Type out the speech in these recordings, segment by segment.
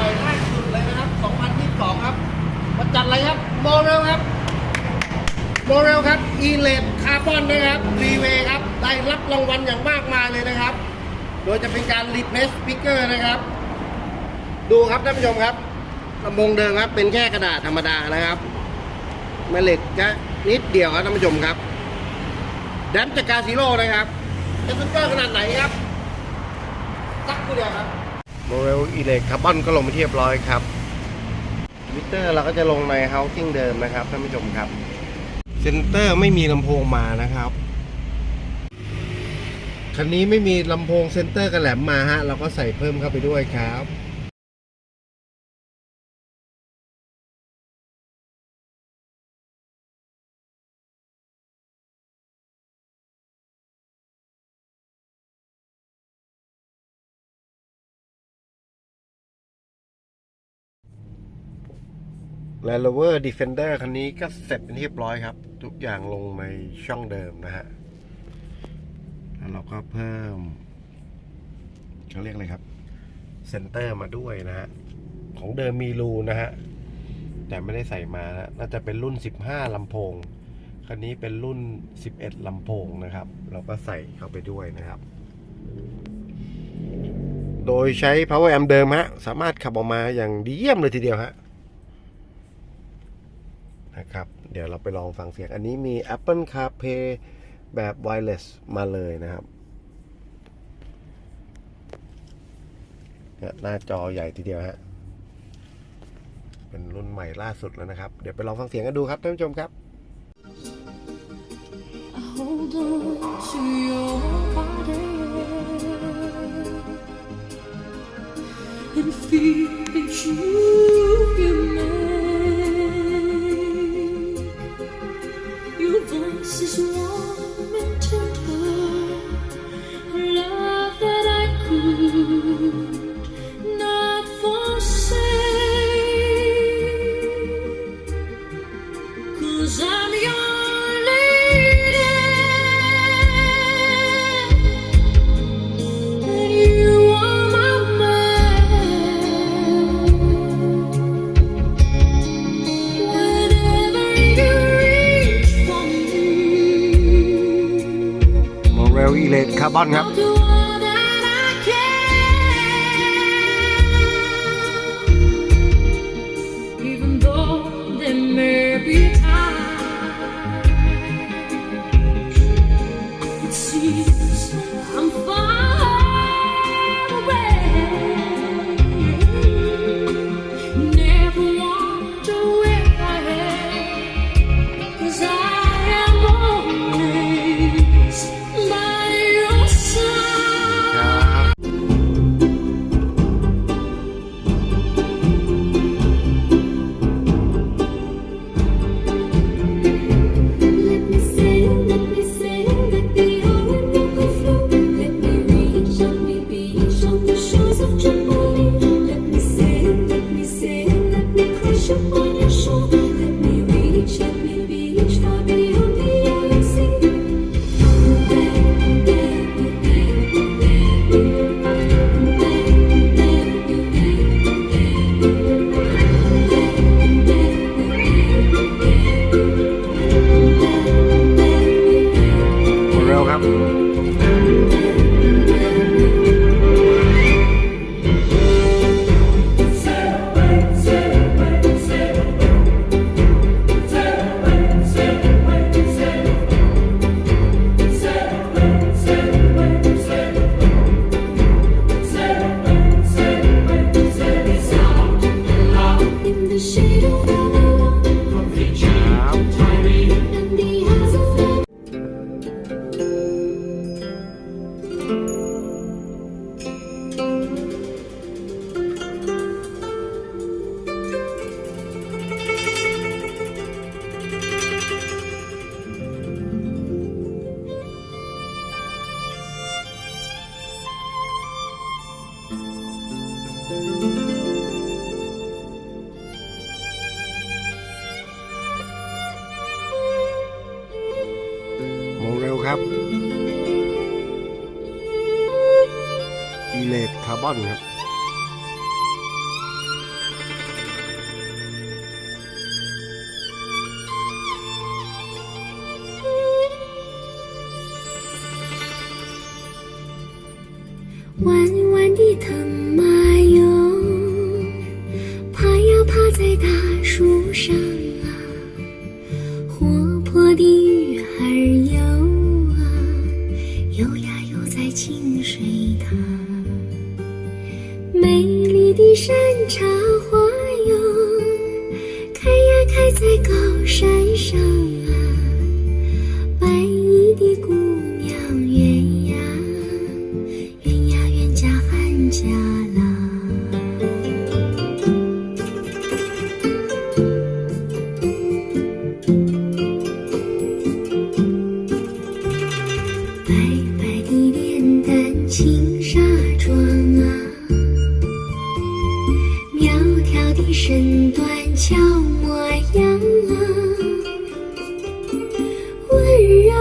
ม่ล่าสุดเลยนะครับ2022ครับมาจัดอะไรครับโมเรลครับโมเรลครับอีเลดคาร์บอนนะครับรีเวย์ครับได้รับรางวัลอย่างมากมายเลยนะครับโดยจะเป็นการรีเพลซสปีกเกอร์นะครับดูครับท่านผู้ชมครับลำโพงเดิมครับเป็นแค่กระดาษธรรมดานะครับแม่เหล็กจะนิดเดียวครับท่านผู้ชมครับแดมจากกาซิโร่นะครับเอสเซนเตอร์ขนาดไหนครับสักตัวเดียวครับโมเรลอีเลดคาร์บอนก็ลงไปเรียบร้อยครับมิเตอร์เราก็จะลงในเฮาสิ่งเดิมนะครับท่านผู้ชมครับเซนเตอร์ไม่มีลำโพงมานะครับคันนี้ไม่มีลำโพงเซนเตอร์กระแหลมมาฮะเราก็ใส่เพิ่มเข้าไปด้วยครับLand Rover Defender คันนี้ก็เสร็จเป็นที่เรียบร้อยครับทุกอย่างลงในช่องเดิมนะฮะแล้วเราก็เพิ่มเขาเรียกอะไรครับเซนเตอร์มาด้วยนะฮะของเดิมมีรูนะฮะแต่ไม่ได้ใส่มานะน่าจะเป็นรุ่น15ลำโพงคันนี้เป็นรุ่น11ลำโพงนะครับเราก็ใส่เข้าไปด้วยนะครับโดยใช้ power amp เดิมฮะสามารถขับออกมาอย่างดีเยี่ยมเลยทีเดียวฮะนะครับเดี๋ยวเราไปลองฟังเสียงอันนี้มี Apple CarPlay แบบ Wireless มาเลยนะครับหน้าจอใหญ่ทีเดียวฮะเป็นรุ่นใหม่ล่าสุดแล้วนะครับเดี๋ยวไปลองฟังเสียงกันดูครับท่านผู้ชมครับIs warm and tender, love that I could not forsake, 'cause I'm your lady and you are my man. Whenever you reach for me, Morel E-LED Carbon ครับ I'll do all that I can, even though there may be times it seems I'm far away. Never wonder where I am, 'cause I am always by your side. เร็วครับโมเรลครับ E-LED Carbon ครับ开在高山上啊，白衣的姑娘鸳鸯，鸳呀鸳家汉家郎。白白的脸蛋轻纱妆啊，苗条的身段俏模样啊，温柔。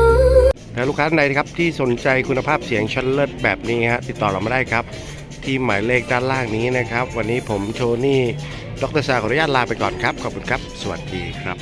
และลูกค้าท่านใดนะครับที่สนใจคุณภาพเสียงชั้นเลิศแบบนี้ฮะติดต่อเรามาได้ครับที่หมายเลขด้านล่างนี้นะครับวันนี้ผมโชนี่ดร.ซาขออนุญาตลาไปก่อนครับขอบคุณครับสวัสดีครับ